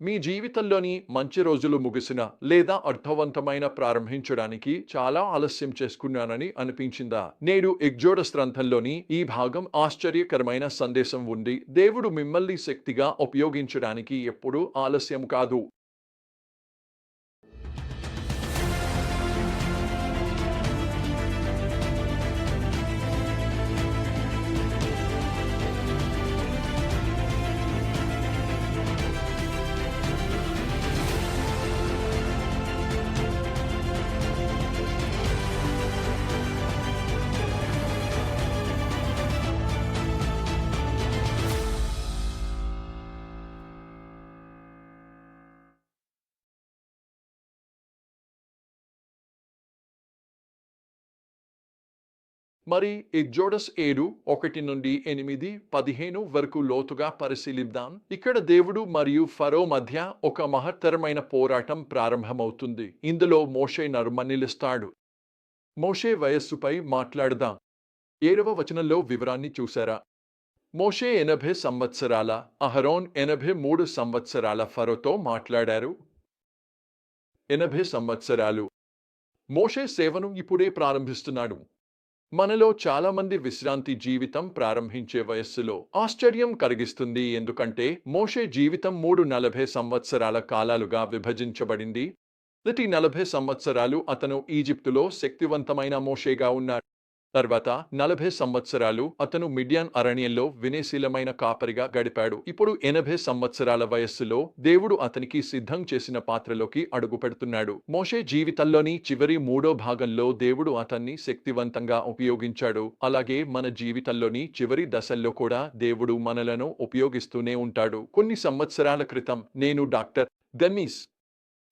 మీ జీవితంలోని మంచి రోజులు ముగిసిన లేదా అర్థవంతమైన ప్రారంభించడానికి చాలా ఆలస్యం చేసుకున్నానని అనిపించిందా? నేడు ఎగ్జోడస్ గ్రంథంలోని ఈ భాగం ఆశ్చర్యకరమైన సందేశం ఉంది. దేవుడు మిమ్మల్ని శక్తిగా ఉపయోగించడానికి ఎప్పుడూ ఆలస్యం కాదు. మరి ఎగ్జోడస్ 7:1-8, 15 వరకు లోతుగా పరిశీలిద్దాం. ఇక్కడ దేవుడు మరియు ఫరో మధ్య ఒక మహత్తరమైన పోరాటం ప్రారంభమవుతుంది. ఇందులో మోషే నరుమనిలిస్తాడు. మోషే వయస్సుపై మాట్లాడదాం. 7వ వచనంలో వివరాన్ని చూశారా? మోషే 80 సంవత్సరాల, అహరోన్ 83 సంవత్సరాల ఫరోతో మాట్లాడారు. 80 సంవత్సరాలు. మోషే సేవను ఇప్పుడే ప్రారంభిస్తున్నాడు. మనలో చాలామంది విశ్రాంతి జీవితం ప్రారంభించే వయస్సులో ఆశ్చర్యం కలిగిస్తుంది, ఎందుకంటే మోషే జీవితం 40 సంవత్సరాల కాలాలుగా విభజించబడింది. ప్రతి 40 సంవత్సరాలు అతను ఈజిప్టులో శక్తివంతమైన మోషేగా ఉన్నాడు. తర్వాత 40 సంవత్సరాలు అతను మిడియాన్ అరణ్యంలో వినయశీలమైన కాపరిగా గడిపాడు. ఇప్పుడు 80 సంవత్సరాల వయస్సులో దేవుడు అతనికి సిద్ధం చేసిన పాత్రలోకి అడుగుపెడుతున్నాడు. మోషే జీవితంలోని చివరి 3వ భాగంలో దేవుడు అతన్ని శక్తివంతంగా ఉపయోగించాడు. అలాగే మన జీవితంలోని చివరి దశల్లో కూడా దేవుడు మనలను ఉపయోగిస్తూనే ఉంటాడు. కొన్ని సంవత్సరాల క్రితం నేను డాక్టర్ డెమిస్,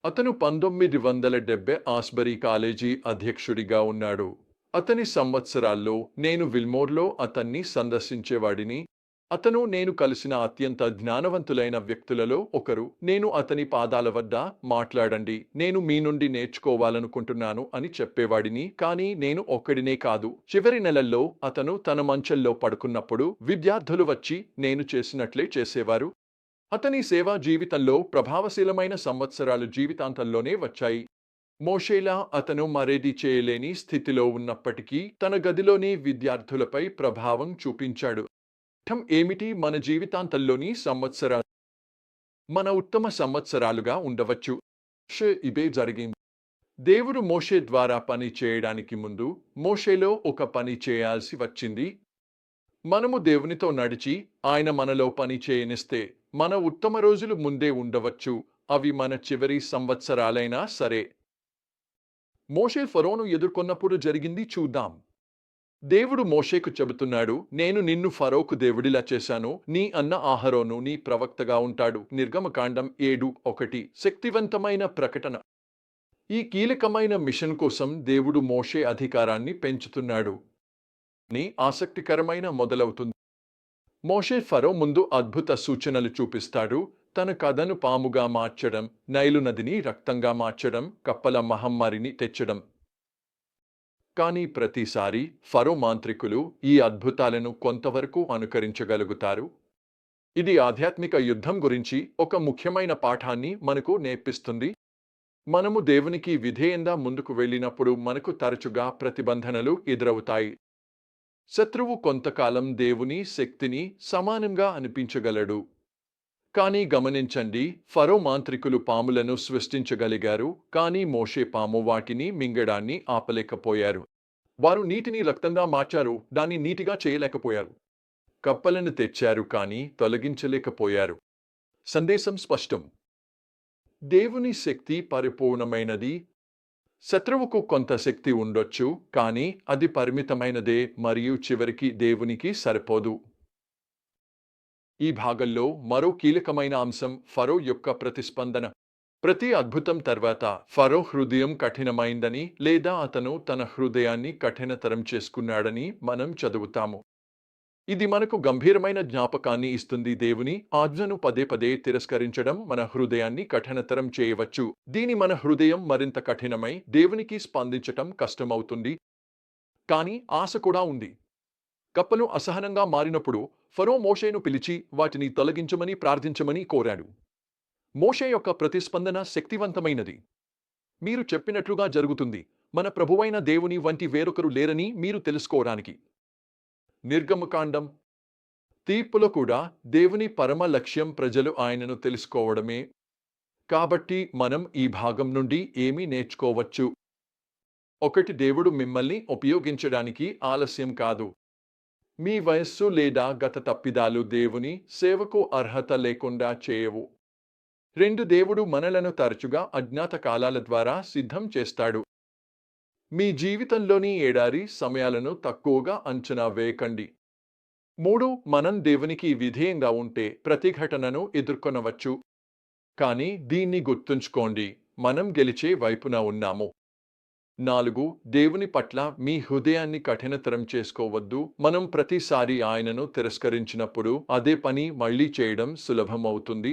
అతను 1970 ఆస్బరీ కాలేజీ అధ్యక్షుడిగా ఉన్నాడు. అతని సంవత్సరాల్లో నేను విల్మోర్లో అతన్ని సందర్శించేవాడిని. అతను నేను కలిసిన అత్యంత జ్ఞానవంతులైన వ్యక్తులలో ఒకరు. నేను అతని పాదాల వద్ద మాట్లాడండి, నేను మీ నుండి నేర్చుకోవాలనుకుంటున్నాను అని చెప్పేవాడిని. కానీ నేను ఒక్కడినే కాదు. చివరి నెలల్లో అతను తన మంచంలో పడుకున్నప్పుడు విద్యార్థులు వచ్చి నేను చేసినట్లే చేసేవారు. అతని సేవా జీవితంలో ప్రభావశీలమైన సంవత్సరాలు జీవితాంతంలోనే వచ్చాయి. మోషేలా అతను మరేది చేయలేని స్థితిలో ఉన్నప్పటికీ తన గదిలోని విద్యార్థులపై ప్రభావం చూపించాడు. అర్థం ఏమిటి? మన జీవితాంతంలోని సంవత్సరాలు మన ఉత్తమ సంవత్సరాలుగా ఉండవచ్చు. ఇదే జరిగింది. దేవుడు మోషే ద్వారా పని చేయడానికి ముందు మోషేలో ఒక పని చేయాల్సి వచ్చింది. మనము దేవునితో నడిచి ఆయన మనలో పని చేయనిస్తే మన ఉత్తమ రోజులు ముందే ఉండవచ్చు, అవి మన చివరి సంవత్సరాలైనా సరే. మోషే ఫరోను ఎదుర్కొన్నప్పుడు జరిగింది చూద్దాం. దేవుడు మోషేకు చెబుతున్నాడు, నేను నిన్ను ఫరోకు దేవుడిలా చేశాను, నీ అన్న అహరోను నీ ప్రవక్తగా ఉంటాడు. నిర్గమకాండం 7:1. శక్తివంతమైన ప్రకటన. ఈ కీలకమైన మిషన్ కోసం దేవుడు మోషే అధికారాన్ని పెంచుతున్నాడు. నీ ఆసక్తికరమైన మొదలవుతుంది. మోషే ఫరో ముందు అద్భుత సూచనలు చూపిస్తాడు. తన కథను పాముగా మార్చడం, నైలు నదిని రక్తంగా మార్చడం, కప్పల మహమ్మారిని తెచ్చడం. కానీ ప్రతిసారి ఫరో మాంత్రికులు ఈ అద్భుతాలను కొంతవరకు అనుకరించగలుగుతారు. ఇది ఆధ్యాత్మిక యుద్ధం గురించి ఒక ముఖ్యమైన పాఠాన్ని మనకు నేర్పిస్తుంది. మనము దేవునికి విధేయంగా ముందుకు వెళ్ళినప్పుడు మనకు తరచుగా ప్రతిబంధనలు ఎదురవుతాయి. శత్రువు కొంతకాలం దేవుని శక్తిని సమానంగా అనిపించగలడు. కానీ గమనించండి, ఫరో మాంత్రికులు పాములను సృష్టించగలిగారు, కానీ మోషే పాము వాటిని మింగడాన్ని ఆపలేకపోయారు. వారు నీటిని రక్తంగా మార్చారు, దాన్ని నీటిగా చేయలేకపోయారు. కప్పలను తెచ్చారు, కానీ తొలగించలేకపోయారు. సందేశం స్పష్టం. దేవుని శక్తి పరిపూర్ణమైనది. శత్రువుకు కొంత శక్తి ఉండొచ్చు, కానీ అది పరిమితమైనదే మరియు చివరికి దేవునికి సరిపోదు. ఈ భాగంలో మరో కీలకమైన అంశం ఫరో యొక్క ప్రతిస్పందన. ప్రతి అద్భుతం తర్వాత ఫరో హృదయం కఠినమైందని లేదా అతను తన హృదయాన్ని కఠినతరం చేసుకున్నాడని మనం చదువుతాము. ఇది మనకు గంభీరమైన జ్ఞాపకాన్ని ఇస్తుంది. దేవుని ఆజ్ఞను పదే పదే తిరస్కరించడం మన హృదయాన్ని కఠినతరం చేయవచ్చు. మన హృదయం మరింత కఠినమై దేవునికి స్పందించటం కష్టమవుతుంది. కానీ ఆశ కూడా ఉంది. కప్పలు అసహనంగా మారినప్పుడు ఫరో మోషేను పిలిచి వాటిని తొలగించమని ప్రార్థించమని కోరాడు. మోషే యొక్క ప్రతిస్పందన శక్తివంతమైనది. మీరు చెప్పినట్లుగా జరుగుతుంది. మన ప్రభువైన దేవుని వంటి వేరొకరు లేరని మీరు తెలుసుకోవడానికి. నిర్గమకాండం తీర్పులో కూడా దేవుని పరమ లక్ష్యం ప్రజలు ఆయనను తెలుసుకోవడమే. కాబట్టి మనం ఈ భాగం నుండి ఏమి నేర్చుకోవచ్చు? 1. దేవుడు మిమ్మల్ని ఉపయోగించడానికి ఆలస్యం కాదు. మీ వయస్సు లేదా గత తప్పిదాలు దేవుని సేవకు అర్హత లేకుండా చేయవు. 2. దేవుడు మనలను తరచుగా అజ్ఞాత కాలాల ద్వారా సిద్ధం చేస్తాడు. మీ జీవితంలోని ఎడారి సమయాలను తక్కువగా అంచనా వేయకండి. 3. మనం దేవునికి విధేయంగా ఉంటే ప్రతిఘటనను ఎదుర్కొనవచ్చు. కానీ దీన్ని గుర్తుంచుకోండి, మనం గెలిచే వైపున ఉన్నాము. 4. దేవుని పట్ల మీ హృదయాన్ని కఠినతరం చేసుకోవద్దు. మనం ప్రతిసారి ఆయనను తిరస్కరించినప్పుడు అదే పని మళ్ళీ చేయడం సులభమవుతుంది.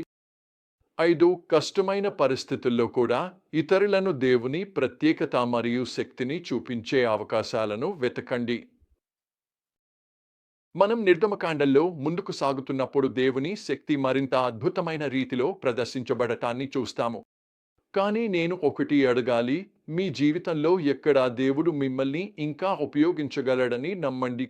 5. కష్టమైన పరిస్థితుల్లో కూడా ఇతరులను దేవుని ప్రత్యేకత మరియు శక్తిని చూపించే అవకాశాలను వెతకండి. మనం నిర్గమకాండంలో ముందుకు సాగుతున్నప్పుడు దేవుని శక్తి మరింత అద్భుతమైన రీతిలో ప్రదర్శించబడటాన్ని చూస్తాము. కానీ నేను ఒకటి అడగాలి, మీ జీవితంలో ఎక్కడా దేవుడు మిమ్మల్ని ఇంకా ఉపయోగించగలడని నమ్మండి.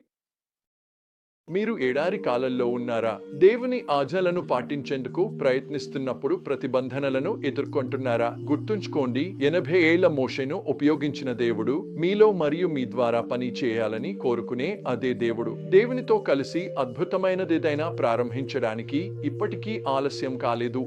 మీరు ఎడారి కాలంలో ఉన్నారా? దేవుని ఆజ్ఞలను పాటించేందుకు ప్రయత్నిస్తున్నప్పుడు ప్రతిబంధనలను ఎదుర్కొంటున్నారా? గుర్తుంచుకోండి, 80 ఏళ్ల మోషేను ఉపయోగించిన దేవుడు మీలో మరియు మీ ద్వారా పని చేయాలని కోరుకునే అదే దేవుడు. దేవునితో కలిసి అద్భుతమైనదేదైనా ప్రారంభించడానికి ఇప్పటికీ ఆలస్యం కాలేదు.